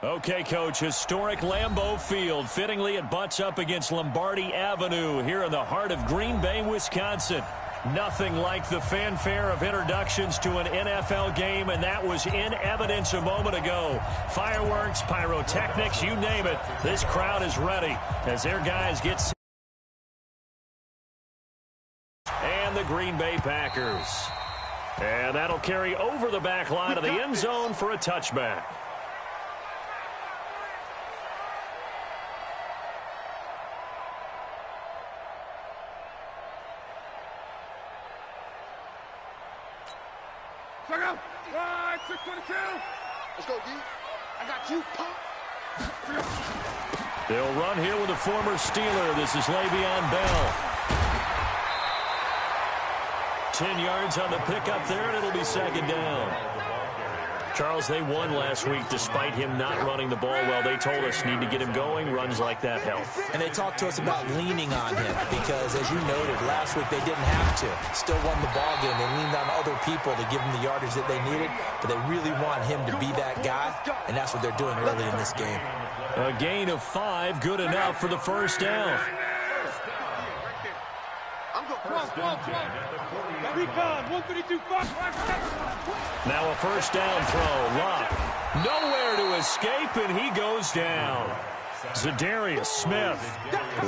Okay, Coach, historic Lambeau Field. Fittingly, it butts up against Lombardi Avenue here in the heart of Green Bay, Wisconsin. Nothing like the fanfare of introductions to an NFL game, and that was in evidence a moment ago. Fireworks, pyrotechnics, you name it. This crowd is ready as their guys get set. And the Green Bay Packers. And that'll carry over the back line of the end zone for a touchback. Check out. 622. Let's go, D. I got you, punk. They'll run here with a former Steeler. This is Le'Veon Bell. 10 yards on the pickup there, and it'll be second down. Charles, they won last week despite him not running the ball well. They told us need to get him going. Runs like that help. And they talked to us about leaning on him because, as you noted, last week they didn't have to. Still won the ball game. They leaned on other people to give them the yardage that they needed, but they really want him to be that guy, and that's what they're doing early in this game. A gain of 5, good enough for the first down. Now a first down throw. Luck. Nowhere to escape, and he goes down. Zadarius Smith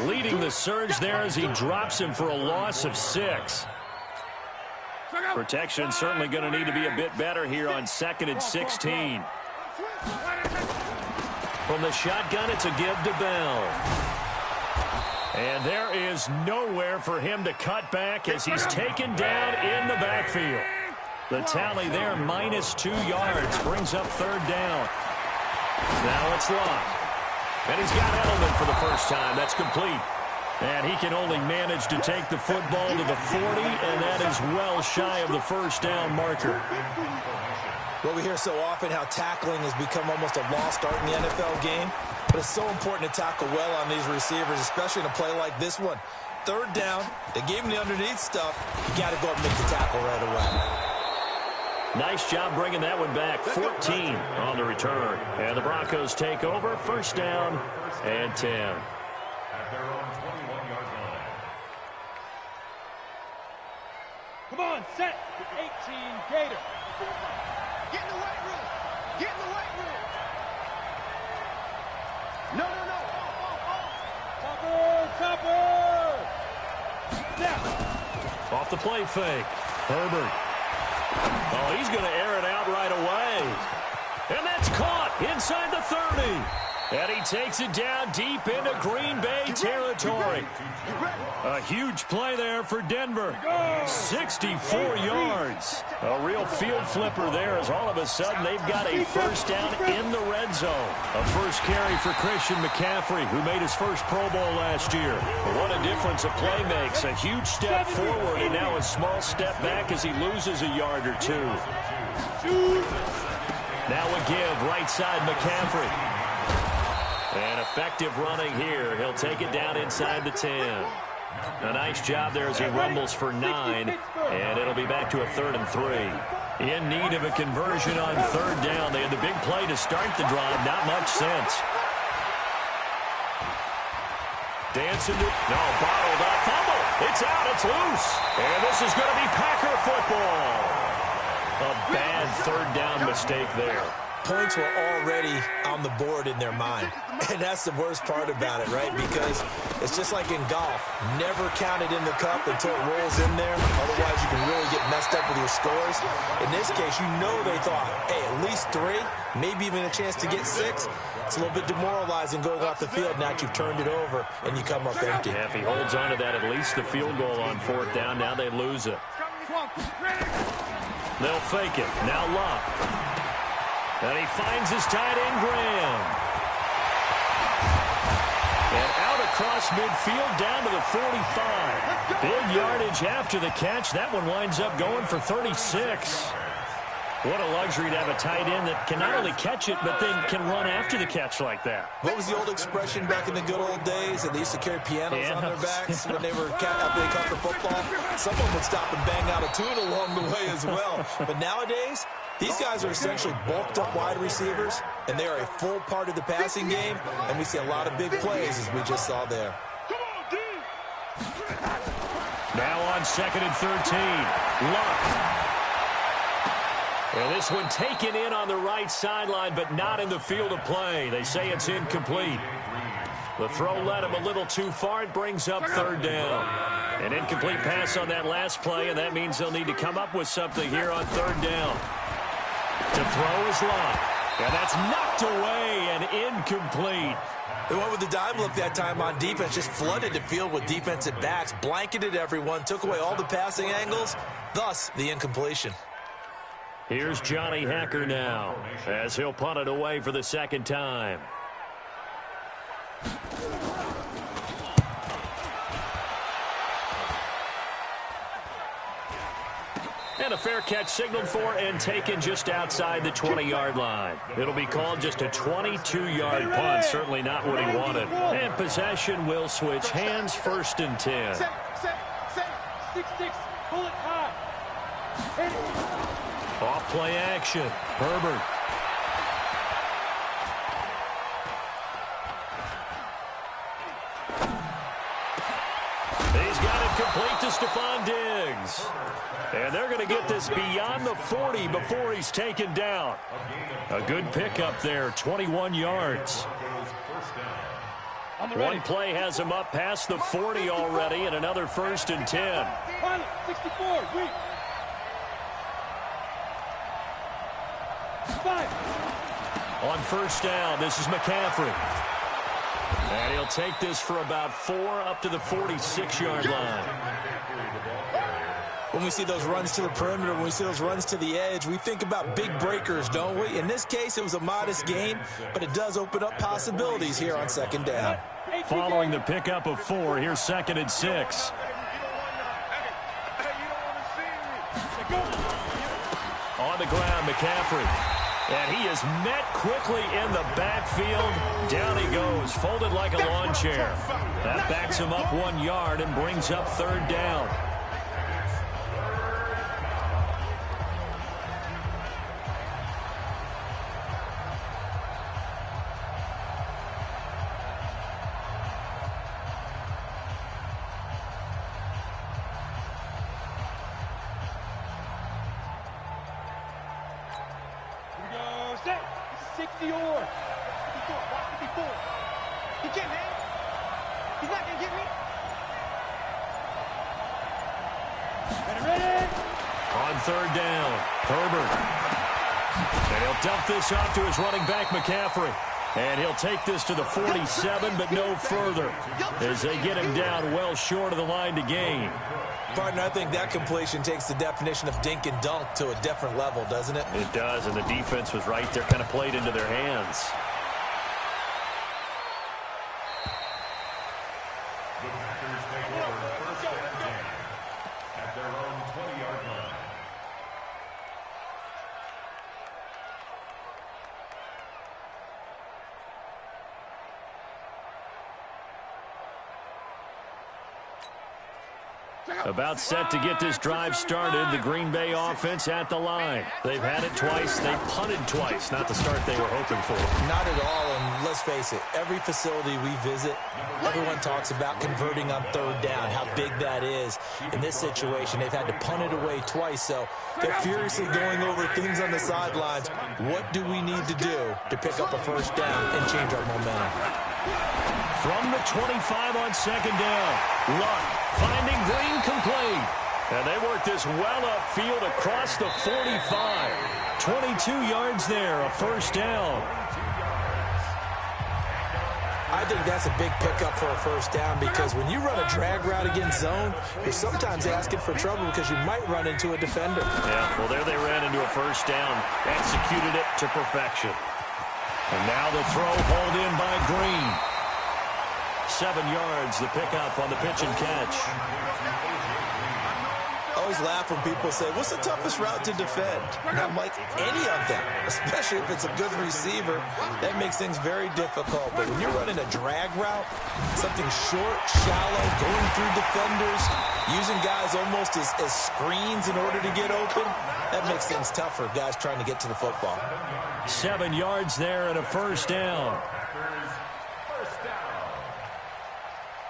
leading the surge there as he drops him for a loss of 6. Protection certainly going to need to be a bit better here on 2nd and 16. From the shotgun, it's a give to Bell. And there is nowhere for him to cut back as he's taken down in the backfield. The tally there, -2 yards, brings up third down. Now it's Luck. And he's got Edelman for the first time. That's complete. And he can only manage to take the football to the 40, and that is well shy of the first down marker. Well, we hear so often how tackling has become almost a lost art in the NFL game. But it's so important to tackle well on these receivers, especially in a play like this one. Third down, they gave him the underneath stuff. You got to go up and make the tackle right away. Nice job bringing that one back. 14 on the return. And the Broncos take over. First down and 10. Come on, set. 18 Gator. Get in the weight room. Get in the weight room. No. Topper. Now. Off the play fake. Herbert. Oh, he's going to air it out right away. And that's caught inside the 30. And he takes it down deep into Green Bay territory. A huge play there for Denver. 64 yards. A real field flipper there as all of a sudden they've got a first down in the red zone. A first carry for Christian McCaffrey, who made his first Pro Bowl last year. What a difference a play makes. A huge step forward and now a small step back as he loses a yard or two. Now a give right side McCaffrey. And effective running here. He'll take it down inside the 10. A nice job there as he rumbles for 9. And it'll be back to a 3rd and 3. In need of a conversion on third down. They had the big play to start the drive. Not much sense. Dancing to... No, bottled up. Fumble. It's out. It's loose. And this is going to be Packer football. A bad third down mistake there. Points were already on the board in their mind. And that's the worst part about it, right? Because it's just like in golf. Never count it in the cup until it rolls in there. Otherwise, you can really get messed up with your scores. In this case, you know they thought, hey, at least 3, maybe even a chance to get 6. It's a little bit demoralizing going off the field now that you've turned it over and you come up empty. Yeah, if he holds on to that, at least the field goal on 4th down. Now they lose it. They'll fake it. Now Luck. And he finds his tight end, Graham. And out across midfield down to the 45. Big yardage after the catch. That one winds up going for 36. What a luxury to have a tight end that can not only catch it, but then can run after the catch like that. What was the old expression back in the good old days? And they used to carry pianos on their backs when they caught the football. Someone would stop and bang out a tune along the way as well. But nowadays, these guys are essentially bulked up wide receivers, and they are a full part of the passing game, and we see a lot of big plays as we just saw there. Now on 2nd and 13, Luck. And this one taken in on the right sideline, but not in the field of play. They say it's incomplete. The throw led him a little too far. It brings up 3rd down. An incomplete pass on that last play, and that means they'll need to come up with something here on 3rd down. To throw is Luck. And that's knocked away and incomplete. They went with the dime look that time on defense, just flooded the field with defensive backs, blanketed everyone, took away all the passing angles, thus the incompletion. Here's Johnny Hacker now, as he'll punt it away for the 2nd time. And a fair catch signaled for and taken just outside the 20-yard line. It'll be called just a 22-yard punt, certainly not what he wanted. And possession will switch hands, 1st and 10. 6-6, pull it high. Off play action. Herbert. He's got it complete to Stephon Diggs. And they're going to get this beyond the 40 before he's taken down. A good pickup there, 21 yards. One play has him up past the 40 already, and another 1st and 10. 64, weak. 5. On 1st down, this is McCaffrey. And he'll take this for about 4 up to the 46-yard line. When we see those runs to the perimeter, when we see those runs to the edge, we think about big breakers, don't we? In this case, it was a modest gain, but it does open up possibilities here on 2nd down. Following the pickup of 4, here's 2nd and 6. On the ground, McCaffrey. And he is met quickly in the backfield. Down he goes, folded like a lawn chair. That backs him up 1 yard and brings up 3rd down. On 3rd down, Herbert. And he'll dump this off to his running back, McCaffrey. And he'll take this to the 47, but no further, as they get him down well short of the line to gain. Partner, I think that completion takes the definition of dink and dunk to a different level, doesn't it? It does, and the defense was right there, kind of played into their hands. About set to get this drive started. The Green Bay offense at the line. They've had it twice. They punted twice. Not the start they were hoping for. Not at all, and let's face it, every facility we visit, everyone talks about converting on 3rd down, how big that is. In this situation, they've had to punt it away twice, so they're furiously going over things on the sidelines. What do we need to do to pick up a 1st down and change our momentum? From the 25 on 2nd down, Luck finding Green complete. And they work this well upfield across the 45. 22 yards there, a 1st down. I think that's a big pickup for a 1st down because when you run a drag route against zone, you're sometimes asking for trouble because you might run into a defender. Yeah, well, there they ran into a 1st down, executed it to perfection. And now the throw hauled in by Green. 7 yards, the pickup on the pitch and catch. Oh, always laugh when people say, what's the toughest route to defend? And I'm like, any of them, especially if it's a good receiver. That makes things very difficult. But when you're running a drag route, something short, shallow, going through defenders, using guys almost as screens in order to get open, that makes things tougher, guys trying to get to the football. 7 yards there and a first down.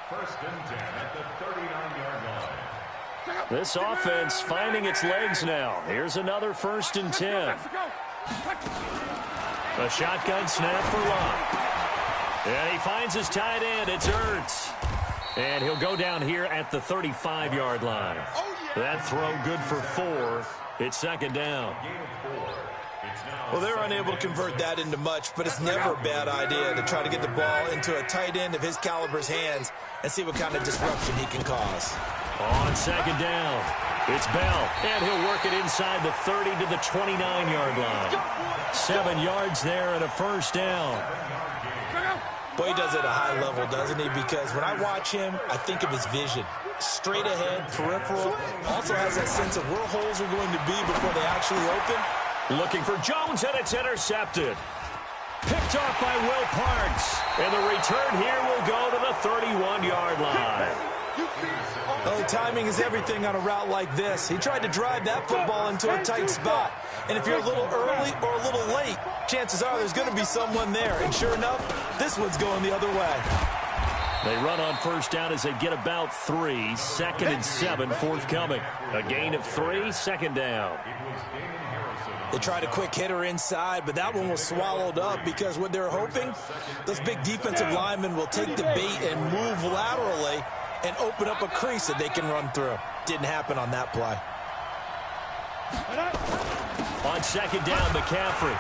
First and 10 at the 39-yard line. This offense finding its legs now. Here's another first and 10. A shotgun snap for Locke. And he finds his tight end. It's Ertz. And he'll go down here at the 35-yard line. That throw good for 4. It's second down. Well, they're unable to convert that into much, but it's never a bad idea to try to get the ball into a tight end of his caliber's hands and see what kind of disruption he can cause. On second down, it's Bell, and he'll work it inside the 30 to the 29-yard line. 7 yards there and a first down. Boy, he does it at a high level, doesn't he? Because when I watch him, I think of his vision. Straight ahead, peripheral, also has that sense of where holes are going to be before they actually open. Looking for Jones, and it's intercepted. Picked off by Will Parks. And the return here will go to the 31-yard line. Oh, timing is everything on a route like this. He tried to drive that football into a tight spot. And if you're a little early or a little late, chances are there's going to be someone there. And sure enough, this one's going the other way. They run on first down as they get about 3. Second and 7 forthcoming. A gain of 3, second down. They tried a quick hitter inside, but that one was swallowed up because what they're hoping, those big defensive linemen will take the bait and move laterally and open up a crease that they can run through. Didn't happen on that play. On second down, McCaffrey.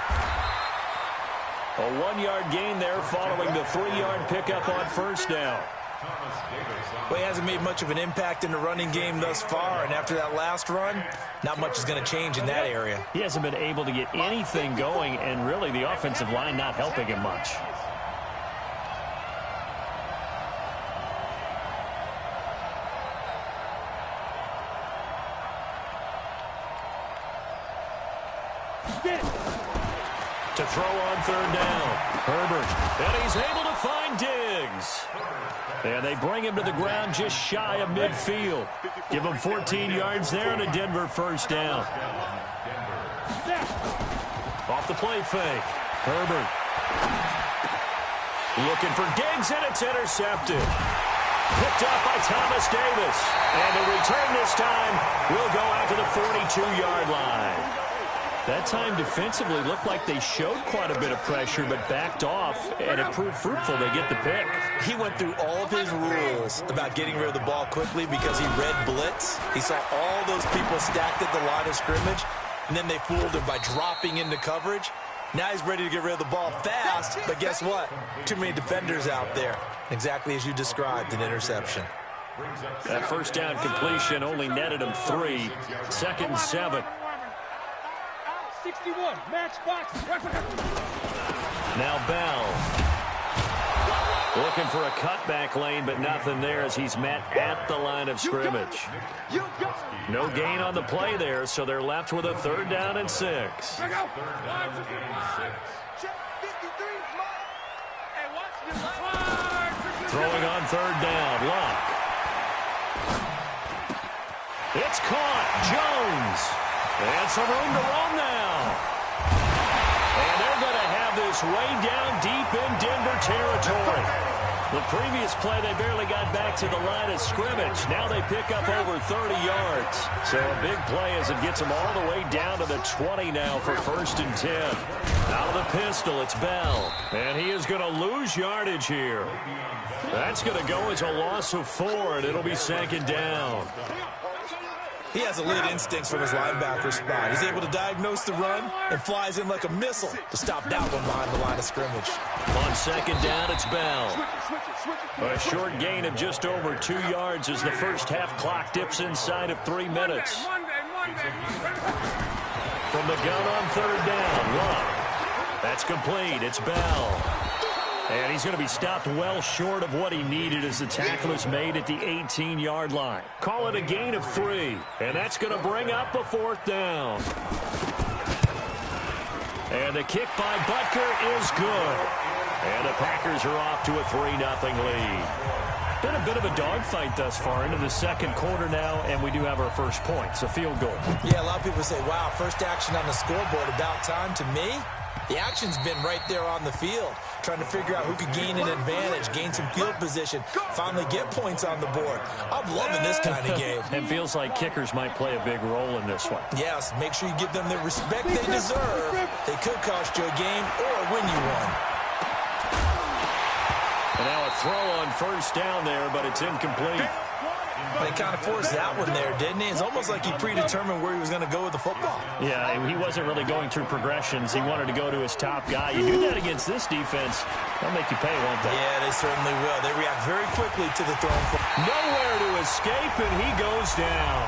A 1-yard gain there following the 3-yard pickup on first down. Well, he hasn't made much of an impact in the running game thus far, and after that last run, not much is going to change in that area. He hasn't been able to get anything going, and really the offensive line not helping him much. To throw on third down, Herbert, and he's able to find Diggs. And they bring him to the ground just shy of midfield. Give him 14 yards there and a Denver first down. Off the play fake, Herbert. Looking for Diggs, and it's intercepted. Picked up by Thomas Davis. And the return this time will go out to the 42-yard line. That time defensively looked like they showed quite a bit of pressure but backed off, and it proved fruitful. They get the pick. He went through all of his rules about getting rid of the ball quickly because he read blitz. He saw all those people stacked at the line of scrimmage, and then they fooled him by dropping into coverage. Now he's ready to get rid of the ball fast, but guess what? Too many defenders out there. Exactly as you described, an interception. That first down completion only netted him 3. Second and 7. 61, match box. Now Bell. Looking for a cutback lane, but nothing there as he's met at the line of scrimmage. No gain on the play there, so they're left with a third down and 6. Throwing on third down, Locke. It's caught, Jones. And some room to run now. And they're going to have this way down deep in Denver territory. The previous play, they barely got back to the line of scrimmage. Now they pick up over 30 yards. So a big play as it gets them all the way down to the 20 now for first and 10. Out of the pistol, it's Bell. And he is going to lose yardage here. That's going to go as a loss of 4, and it'll be second down. He has elite instincts from his linebacker spot. He's able to diagnose the run and flies in like a missile to stop that one behind the line of scrimmage. On second down, it's Bell. A short gain of just over 2 yards as the first half clock dips inside of 3 minutes. From the gun on third down, Locke. That's complete. It's Bell. And he's going to be stopped well short of what he needed as the tackle is made at the 18-yard line. Call it a gain of 3, and that's going to bring up a 4th down. And the kick by Butker is good. And the Packers are off to a 3-0 lead. Been a bit of a dogfight thus far into the second quarter now, and we do have our first points, a field goal. Yeah, a lot of people say, wow, first action on the scoreboard, about time. To me, the action's been right there on the field, trying to figure out who could gain an advantage, gain some field position, finally get points on the board. I'm loving this kind of game. It feels like kickers might play a big role in this one. Yes, make sure you give them the respect they deserve. They could cost you a game or win you one. And now a throw on first down there, but it's incomplete. They kind of forced that one there, didn't he? It's almost like he predetermined where he was going to go with the football. Yeah, he wasn't really going through progressions. He wanted to go to his top guy. You do that against this defense, they'll make you pay, won't they? Yeah, they certainly will. They react very quickly to the thrown football. Nowhere to escape, and he goes down.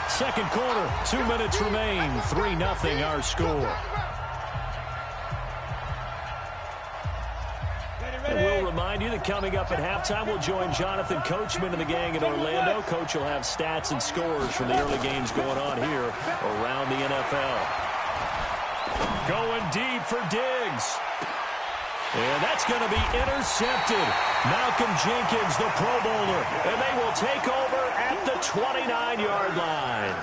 Second quarter, 2 minutes remain. 3-0 our score. And we'll remind you that coming up at halftime, we'll join Jonathan Coachman and the gang in Orlando. Coach will have stats and scores from the early games going on here around the NFL. Going deep for Diggs. And that's going to be intercepted. Malcolm Jenkins, the Pro Bowler. And they will take over at the 29-yard line.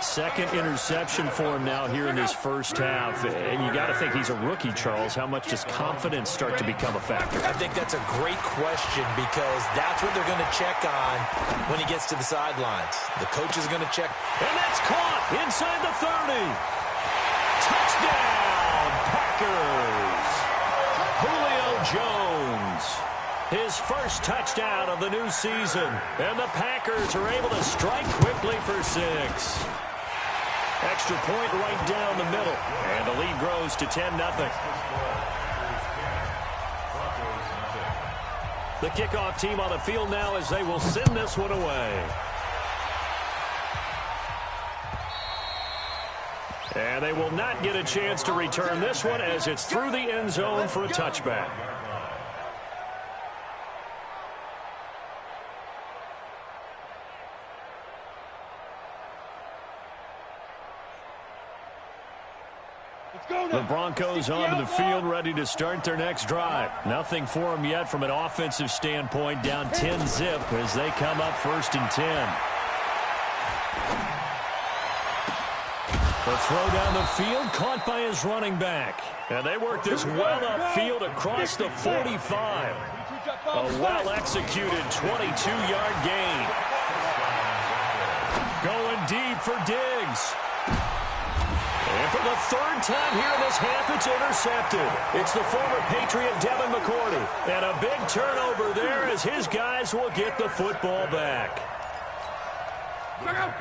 Second interception for him now here in this first half. And you got to think he's a rookie, Charles. How much does confidence start to become a factor? I think that's a great question because that's what they're going to check on when he gets to the sidelines. The coach is going to check. And that's caught inside the 30. Touchdown, Packers. Julio Jones. His first touchdown of the new season. And the Packers are able to strike quickly for 6. Extra point right down the middle. And the lead grows to 10-0. The kickoff team on the field now as they will send this one away. And they will not get a chance to return this one as it's through the end zone for a touchback. The Broncos onto the field, ready to start their next drive. Nothing for them yet from an offensive standpoint, down 10-zip as they come up 1st and 10. The throw down the field, caught by his running back. And they work this well upfield across the 45. A well-executed 22-yard gain. Going deep for Diggs. And for the 3rd time here in this half, it's intercepted. It's the former Patriot Devin McCourty. And a big turnover there as his guys will get the football back.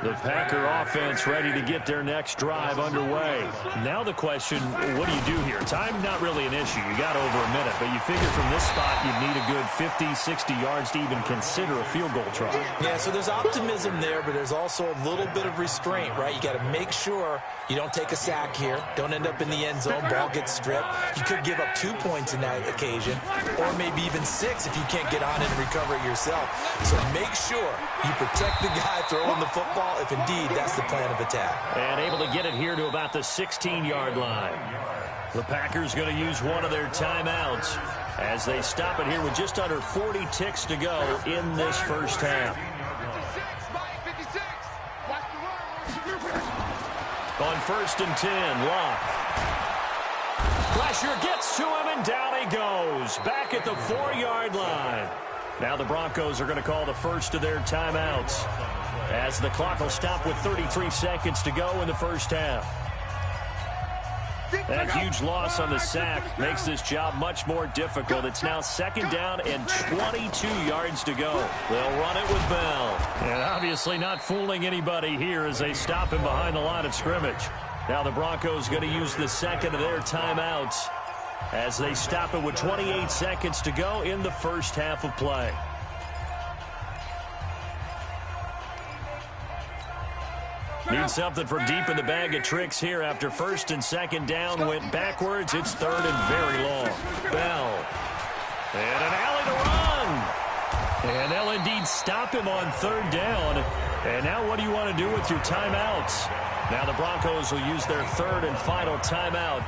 The Packer offense ready to get their next drive underway. Now the question, what do you do here? Time not really an issue. You got over a minute, but you figure from this spot you'd need a good 50, 60 yards to even consider a field goal try. Yeah, so there's optimism there, but there's also a little bit of restraint, right? You got to make sure you don't take a sack here. Don't end up in the end zone. Ball gets stripped. You could give up 2 points in that occasion, or maybe even 6 if you can't get on it and recover it yourself. So make sure you protect the guy throwing the football if indeed that's the plan of attack. And able to get it here to about the 16-yard line. The Packers going to use one of their timeouts as they stop it here with just under 40 ticks to go in this first half. On 1st and 10, Locke. Pressure gets to him, and down he goes. Back at the 4-yard line. Now the Broncos are going to call the first of their timeouts as the clock will stop with 33 seconds to go in the first half. That huge loss on the sack makes this job much more difficult. It's now 2nd down and 22 yards to go. They'll run it with Bell. And obviously not fooling anybody here as they stop him behind the line of scrimmage. Now the Broncos going to use the second of their timeouts as they stop it with 28 seconds to go in the first half of play. Need something from deep in the bag of tricks here after 1st and 2nd down went backwards. It's 3rd and very long. Bell And an alley to run. And they'll indeed stop him on third down. And now what do you want to do with your timeouts? Now the Broncos will use their third and final timeout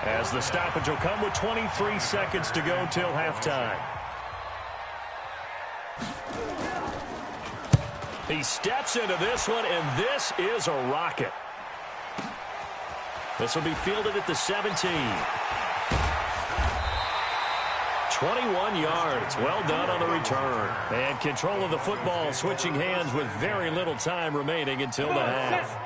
as the stoppage will come with 23 seconds to go till halftime. He steps into this one, and this is a rocket. This will be fielded at the 17. 21 yards. Well done on the return. And control of the football switching hands with very little time remaining until the half.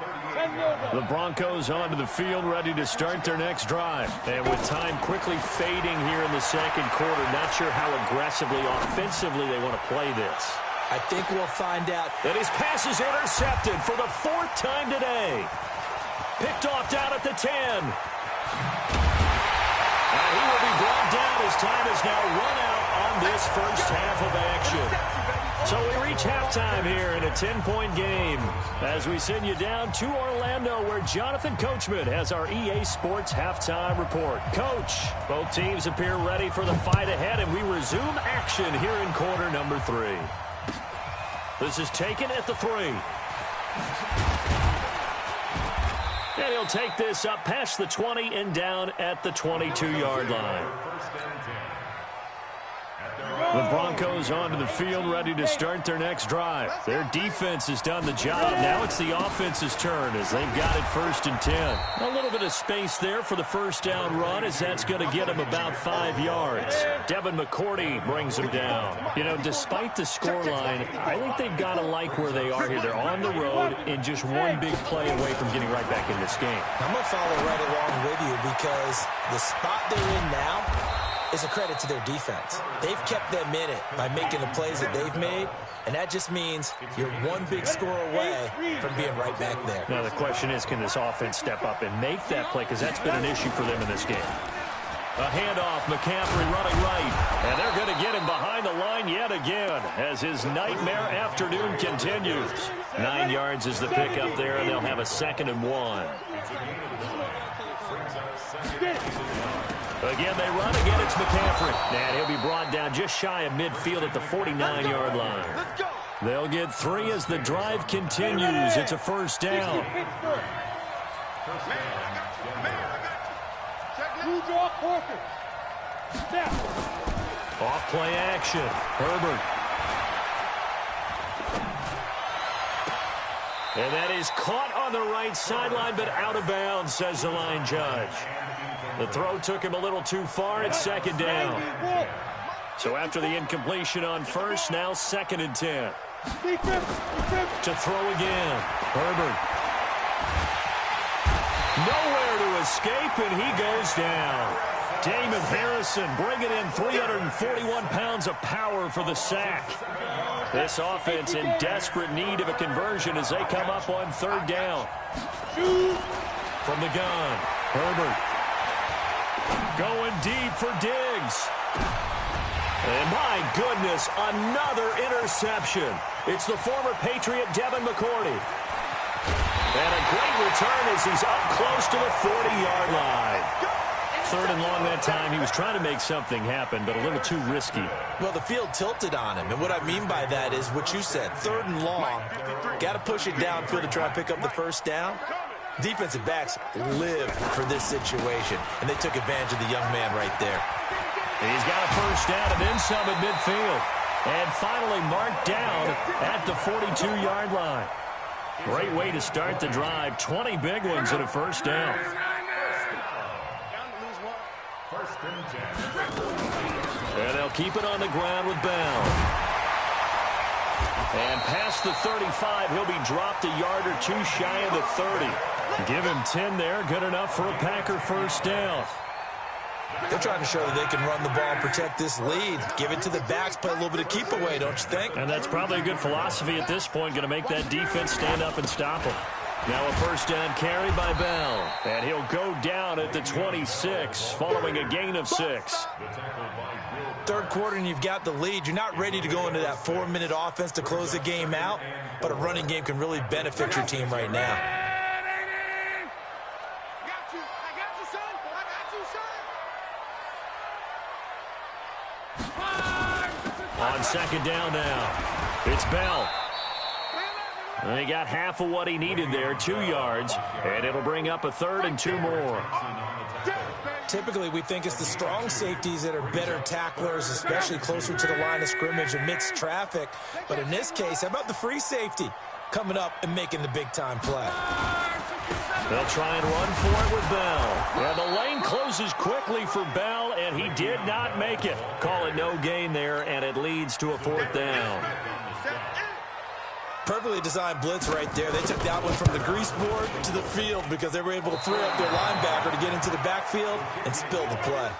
The Broncos onto the field ready to start their next drive. And with time quickly fading here in the second quarter, not sure how aggressively, offensively they want to play this. I think we'll find out. And his pass is intercepted for the fourth time today. Picked off down at the 10. And he will be brought down as time is now run out on this first half of action. So we reach halftime here in a 10-point game as we send you down to Orlando where Jonathan Coachman has our EA Sports halftime report. Coach, both teams appear ready for the fight ahead, and we resume action here in quarter number 3. This is taken at the 3. And he'll take this up past the 20 and down at the 22-yard line. The Broncos onto the field ready to start their next drive. Their defense has done the job. Now it's the offense's turn as they've got it 1st and 10. A little bit of space there for the first down run as that's going to get him about 5 yards. Devin McCourty brings him down. You know, despite the scoreline, I think they've got to like where they are here. They're on the road and just one big play away from getting right back in this game. I'm going to follow right along with you because the spot they're in now is a credit to their defense. They've kept them in it by making the plays that they've made, and that just means you're one big score away from being right back there. Now the question is, can this offense step up and make that play? Because that's been an issue for them in this game. A handoff, McCaffrey running right, and they're going to get him behind the line yet again as his nightmare afternoon continues. 9 yards is the pickup there, and they'll have a 2nd and 1. Again, they run. Again, it's McCaffrey. And he'll be brought down just shy of midfield at the 49-yard line. They'll get 3 as the drive continues. It's a first down. Off play action. Herbert. And that is caught on the right sideline, but out of bounds, says the line judge. The throw took him a little too far. It's 2nd down. So after the incompletion on first, now 2nd and 10. To throw again. Herbert. Nowhere to escape, and he goes down. Damon Harrison bringing in 341 pounds of power for the sack. This offense in desperate need of a conversion as they come up on 3rd down. From the gun, Herbert. Going deep for Diggs. And my goodness, another interception. It's the former Patriot Devin McCourty. And a great return as he's up close to the 40-yard line. 3rd and long that time. He was trying to make something happen, but a little too risky. Well, the field tilted on him, and what I mean by that is what you said. 3rd and long. Got to push it downfield to try and pick up the first down. Defensive backs live for this situation, and they took advantage of the young man right there. He's got a first down and then some at midfield. And finally marked down at the 42-yard line. Great way to start the drive. 20 big ones and a first down. And they'll keep it on the ground with Bell. And past the 35, he'll be dropped a yard or 2 shy of the 30. Give him 10 there. Good enough for a Packer first down. They're trying to show that they can run the ball and protect this lead. Give it to the backs, play a little bit of keep away, don't you think? And that's probably a good philosophy at this point. Going to make that defense stand up and stop him. Now a first down carry by Bell. And he'll go down at the 26 following a gain of 6. 3rd quarter and you've got the lead. You're not ready to go into that 4-minute offense to close the game out, but a running game can really benefit your team right now. On second down now, it's Bell. And he got half of what he needed there, 2 yards, and it'll bring up a 3rd and 2 more. Typically, we think it's the strong safeties that are better tacklers, especially closer to the line of scrimmage amidst traffic. But in this case, how about the free safety coming up and making the big-time play? They'll try and run for it with Bell. And the lane closes quickly for Bell, and he did not make it. Call it no gain there, and it leads to a 4th down. Perfectly designed blitz right there. They took that one from the grease board to the field because they were able to free up their linebacker to get into the backfield and spill the play.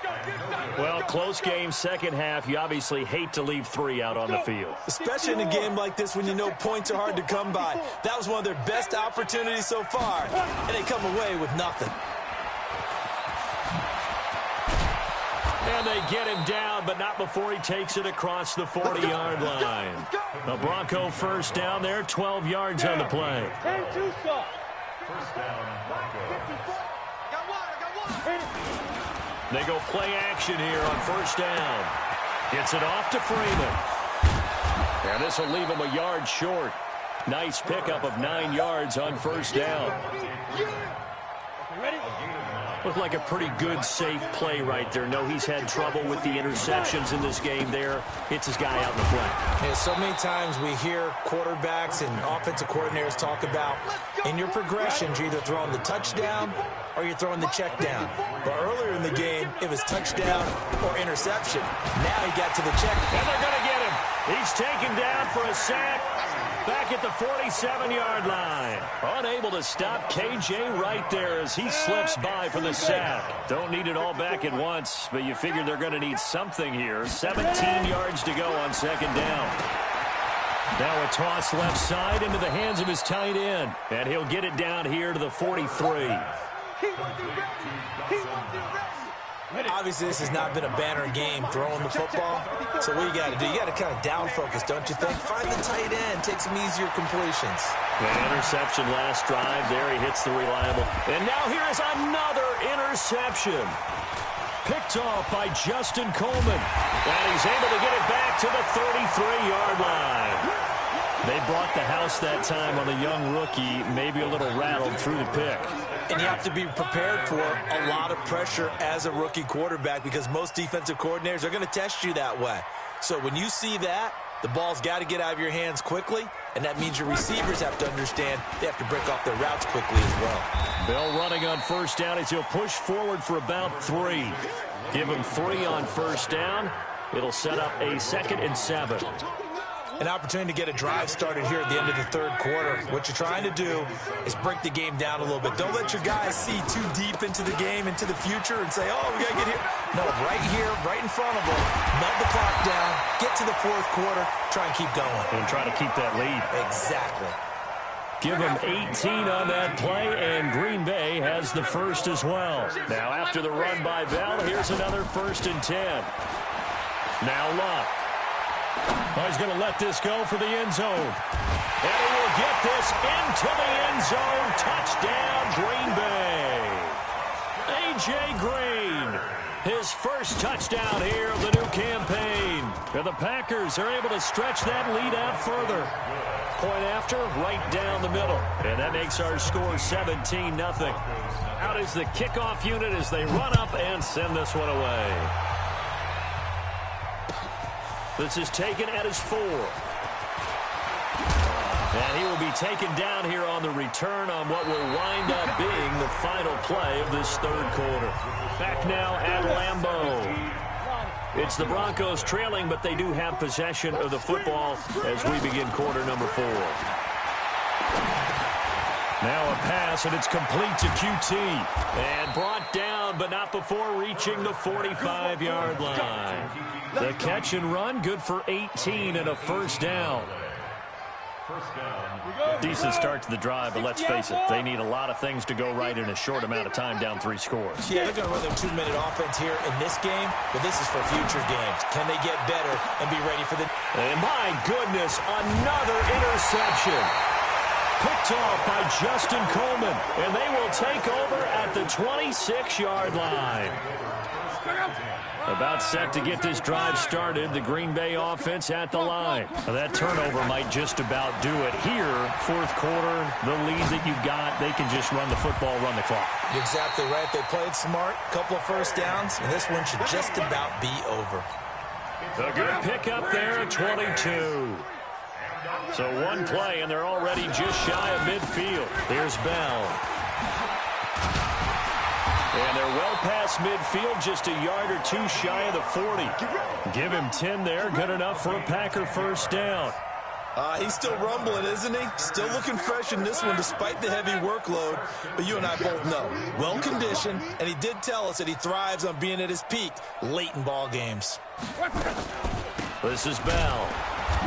Well, close game, second half. You obviously hate to leave 3 out on the field. Especially in a game like this when you know points are hard to come by. That was one of their best opportunities so far, and they come away with nothing. And they get him down, but not before he takes it across the 40-yard line. The Bronco first down there, 12 yards on the play. First down, Broncos. They go play action here on first down. Gets it off to Freeman. And this will leave him a yard short. Nice pickup of 9 yards on first down. Looked like a pretty good, safe play right there. No, he's had trouble with the interceptions in this game there. Hits his guy out in the flat. Yeah, so many times we hear quarterbacks and offensive coordinators talk about in your progressions, you're either throwing the touchdown or you're throwing the check down. But earlier in the game, it was touchdown or interception. Now he got to the check. And they're going to get him. He's taken down for a sack. Back at the 47-yard line. Unable to stop KJ right there as he slips by for the sack. Don't need it all back at once, but you figure they're going to need something here. 17 yards to go on second down. Now a toss left side into the hands of his tight end. And he'll get it down here to the 43. Obviously, this has not been a banner game throwing the football. So what you got to do, you got to kind of down focus, don't you think? Find the tight end, take some easier completions. The interception last drive. There he hits the reliable. And now here is another interception. Picked off by Justin Coleman. And he's able to get it back to the 33-yard line. They brought the house that time on the young rookie, maybe a little rattled through the pick. And you have to be prepared for a lot of pressure as a rookie quarterback because most defensive coordinators are going to test you that way. So when you see that, the ball's got to get out of your hands quickly, and that means your receivers have to understand they have to break off their routes quickly as well. Bell running on first down as he'll push forward for about 3. Give him 3 on first down. It'll set up a 2nd and 7. An opportunity to get a drive started here at the end of the third quarter. What you're trying to do is break the game down a little bit. Don't let your guys see too deep into the game, into the future, and say, oh, we got to get here. No, right here, right in front of them. Melt the clock down, get to the fourth quarter, try and keep going. And try to keep that lead. Exactly. Give them 18 on that play, and Green Bay has the first as well. Now after the run by Bell, here's another 1st and 10. Now Luck. Oh, he's going to let this go for the end zone. And he will get this into the end zone. Touchdown, Green Bay. A.J. Green, his first touchdown here of the new campaign. And the Packers are able to stretch that lead out further. Point after, right down the middle. And that makes our score 17-0. Out is the kickoff unit as they run up and send this one away. This is taken at his 4. And he will be taken down here on the return on what will wind up being the final play of this third quarter. Back now at Lambeau. It's the Broncos trailing, but they do have possession of the football as we begin quarter number 4. Now a pass, and it's complete to QT. And brought down, but not before reaching the 45-yard line. The catch and run, good for 18 and a first down. Decent start to the drive, but let's face it, they need a lot of things to go right in a short amount of time, down 3 scores. Yeah, they're going to run their 2-minute offense here in this game, but this is for future games. Can they get better and be ready for the... And my goodness, another interception. Picked off by Justin Coleman, and they will take over at the 26-yard line. About set to get this drive started. The Green Bay offense at the line. Now that turnover might just about do it here. Fourth quarter, the lead that you've got, they can just run the football, run the clock. You're exactly right. They played smart, couple of first downs, and this one should just about be over. A good pickup there at 22. So one play, and they're already just shy of midfield. Here's Bell. And they're well past midfield, just a yard or two shy of the 40. Give him 10 there, good enough for a Packer first down. He's still rumbling, isn't he? Still looking fresh in this one despite the heavy workload. But you and I both know, well-conditioned, and he did tell us that he thrives on being at his peak late in ball games. This is Bell.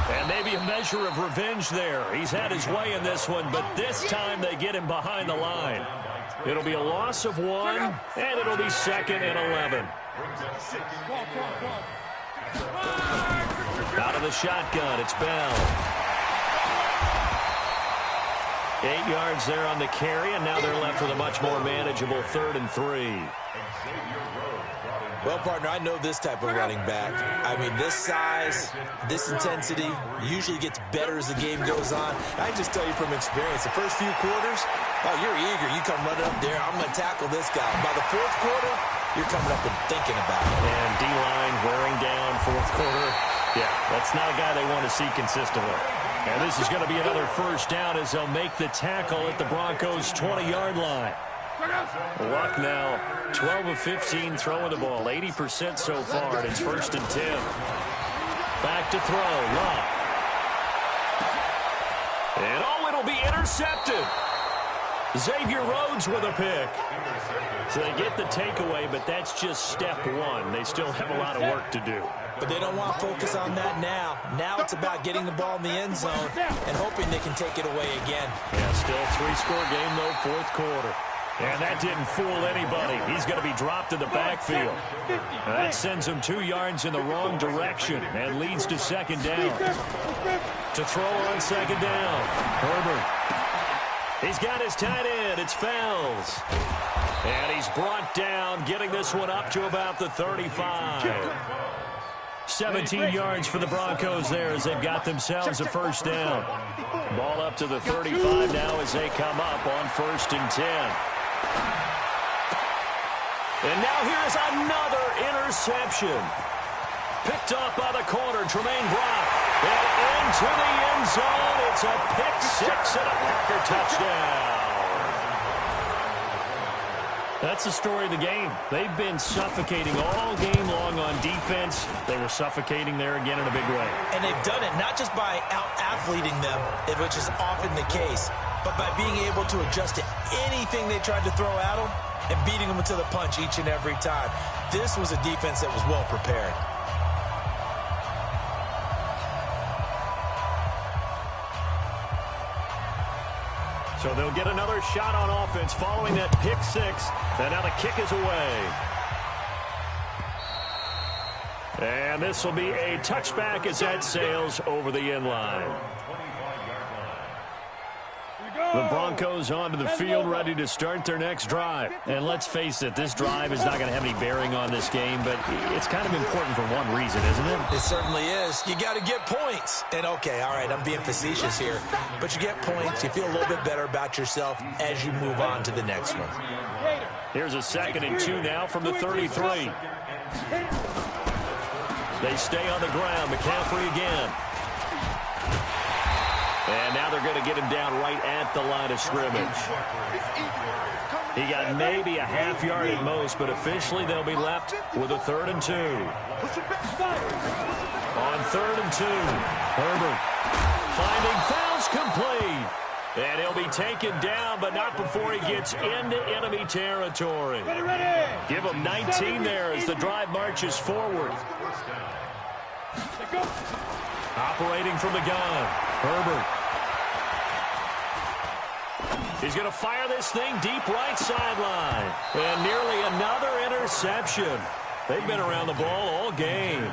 And maybe a measure of revenge there. He's had his way in this one, but this time they get him behind the line. It'll be a loss of 1, and it'll be 2nd and 11. Out of the shotgun, it's Bell. 8 yards there on the carry, and now they're left with a much more manageable 3rd and 3. Well, partner, I know this type of running back. I mean, this size, this intensity usually gets better as the game goes on. I can just tell you from experience, the first few quarters, oh, you're eager. You come running up there, I'm going to tackle this guy. By the fourth quarter, you're coming up and thinking about it. And D-line wearing down fourth quarter. Yeah, that's not a guy they want to see consistently. And this is going to be another first down as they'll make the tackle at the Broncos' 20-yard line. Luck now, 12 of 15 throwing the ball, 80% so far, and it's 1st and 10. Back to throw, Luck. And oh, it'll be intercepted. Xavier Rhodes with a pick. So they get the takeaway, but that's just step 1. They still have a lot of work to do. But they don't want to focus on that now. Now it's about getting the ball in the end zone and hoping they can take it away again. Yeah, still 3-score game, though, fourth quarter. And that didn't fool anybody. He's going to be dropped in the backfield. That sends him 2 yards in the wrong direction and leads to 2nd down. To throw on 2nd down, Herbert. He's got his tight end. It's Fells. And he's brought down, getting this one up to about the 35. 17 yards for the Broncos there as they've got themselves a first down. Ball up to the 35 now as they come up on 1st and 10. And now here's another interception. Picked off by the corner, Tremaine Brock. And into the end zone. It's a pick-6 and a Packer touchdown. That's the story of the game. They've been suffocating all game long on defense. They were suffocating there again in a big way. And they've done it not just by out-athleting them, which is often the case, but by being able to adjust to anything they tried to throw at them and beating them to the punch each and every time. This was a defense that was well prepared. So they'll get another shot on offense following that pick-6. And now the kick is away. And this will be a touchback as that sails over the end line. The Broncos onto the field, ready to start their next drive. And let's face it, this drive is not going to have any bearing on this game, but it's kind of important for one reason, isn't it? It certainly is. You got to get points. And okay, all right, I'm being facetious here, but you get points, you feel a little bit better about yourself as you move on to the next one. Here's a 2nd and 2 now from the 33. They stay on the ground. McCaffrey again. And now they're going to get him down right at the line of scrimmage. He got maybe a half yard at most, but officially they'll be left with a 3rd and 2. On 3rd and 2, Herbert finding Fells complete. And he'll be taken down, but not before he gets into enemy territory. Give him 19 there as the drive marches forward. Operating from the gun, Herbert. He's going to fire this thing deep right sideline. And nearly another interception. They've been around the ball all game.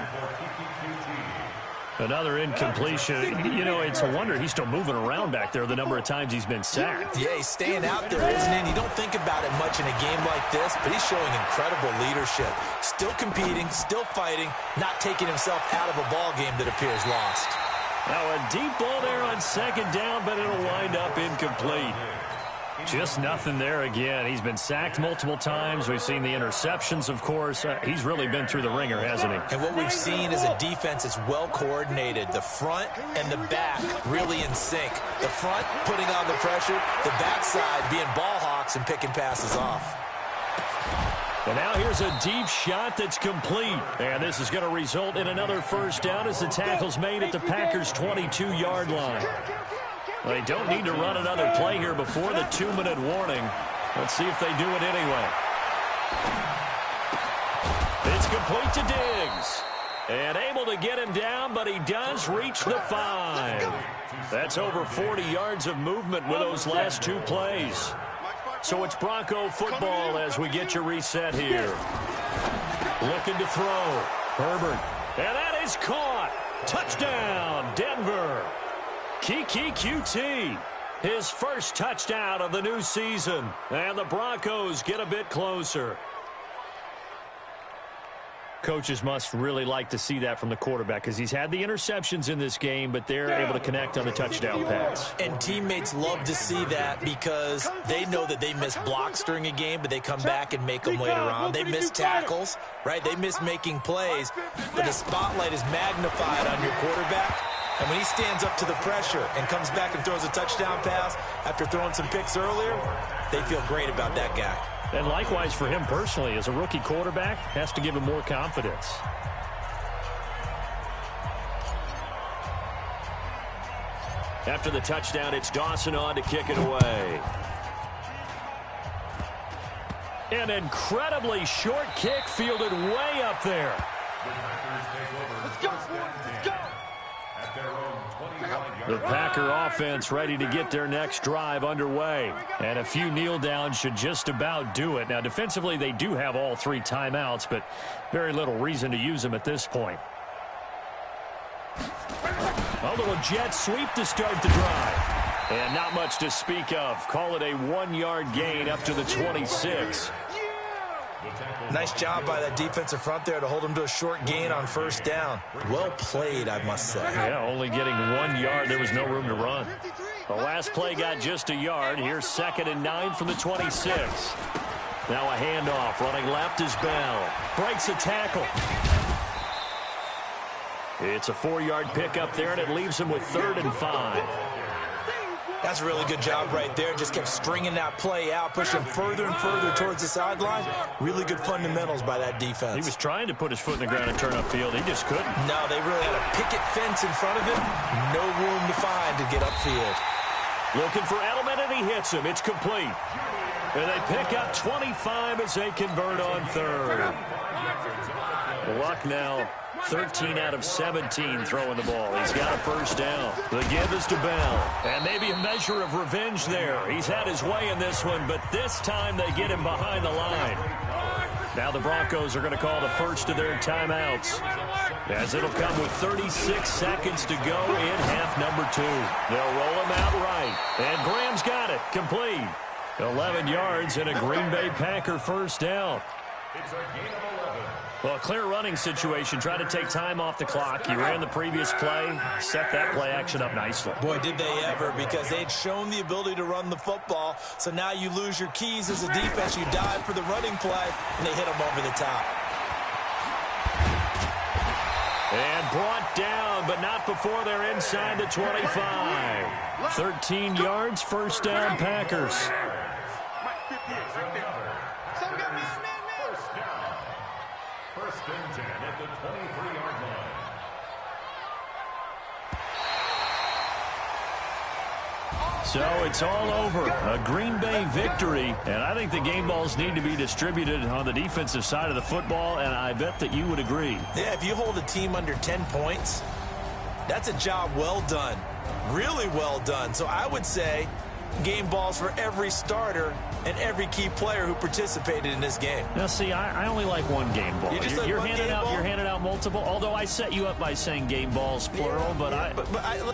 Another incompletion. You know, it's a wonder he's still moving around back there the number of times he's been sacked. Yeah, he's staying out there, isn't he? And you don't think about it much in a game like this, but he's showing incredible leadership. Still competing, still fighting, not taking himself out of a ball game that appears lost. Now a deep ball there on second down, but it'll wind up incomplete. Just nothing there again. He's been sacked multiple times. We've seen the interceptions, of course. He's really been through the ringer, hasn't he? And what we've seen is a defense that's well coordinated. The front and the back really in sync. The front putting on the pressure, the backside being ball hawks and picking passes off. And now here's a deep shot that's complete. And this is going to result in another first down as the tackle's made at the Packers' 22-yard line. They don't need to run another play here before the 2-minute warning. Let's see if they do it anyway. It's complete to Diggs. And able to get him down, but he does reach the 5. That's over 40 yards of movement with those last 2 plays. So it's Bronco football as we get you reset here. Looking to throw. Herbert. And that is caught. Touchdown, Denver. Kiki QT, his first touchdown of the new season. And the Broncos get a bit closer. Coaches must really like to see that from the quarterback because he's had the interceptions in this game, but they're able to connect on the touchdown pass. And teammates love to see that because they know that they miss blocks during a game, but they come back and make them later on. They miss tackles, right? They miss making plays, but the spotlight is magnified on your quarterback. And when he stands up to the pressure and comes back and throws a touchdown pass after throwing some picks earlier, they feel great about that guy. And likewise for him personally, as a rookie quarterback, has to give him more confidence. After the touchdown, it's Dawson on to kick it away. An incredibly short kick fielded way up there. Let's go, let's go. The Packer offense ready to get their next drive underway. And a few kneel downs should just about do it. Now, defensively, they do have all 3 timeouts, but very little reason to use them at this point. A little jet sweep to start the drive. And not much to speak of. Call it a 1-yard gain up to the 26. Nice job by that defensive front there to hold him to a short gain on first down. Well played, I must say. Yeah, only getting 1 yard. There was no room to run. The last play got just a yard. Here's 2nd and 9 from the 26. Now a handoff. Running left is Bell. Breaks a tackle. It's a 4-yard pickup there, and it leaves him with 3rd and 5. That's a really good job right there. Just kept stringing that play out, pushing further and further towards the sideline. Really good fundamentals by that defense. He was trying to put his foot in the ground and turn upfield. He just couldn't. No, they really had a picket fence in front of him. No room to find to get upfield. Looking for Edelman, and he hits him. It's complete. And they pick up 25 as they convert on 3rd. Luck now 13 out of 17 throwing the ball. He's got a first down. The give is to Bell. And maybe a measure of revenge there. He's had his way in this one, but this time they get him behind the line. Now the Broncos are going to call the first of their timeouts, as it'll come with 36 seconds to go in half number 2. They'll roll him out right. And Graham's got it. Complete. 11 yards and a Green Bay Packer first down. It's a gain of 11. Well, a clear running situation. Try to take time off the clock. You ran the previous play, set that play action up nicely. Boy, did they ever, because they had shown the ability to run the football. So now you lose your keys as a defense. You dive for the running play, and they hit them over the top. And brought down, but not before they're inside the 25. 13 yards, first down, Packers. First and 10 at the 23-yard line. So it's all over. A Green Bay victory. And I think the game balls need to be distributed on the defensive side of the football, and I bet that you would agree. Yeah, if you hold a team under 10 points, that's a job well done. Really well done. So I would say game balls for every starter and every key player who participated in this game. Now, see, I only like one game ball. You're handing out multiple, although I set you up by saying game balls, plural, yeah, but yeah,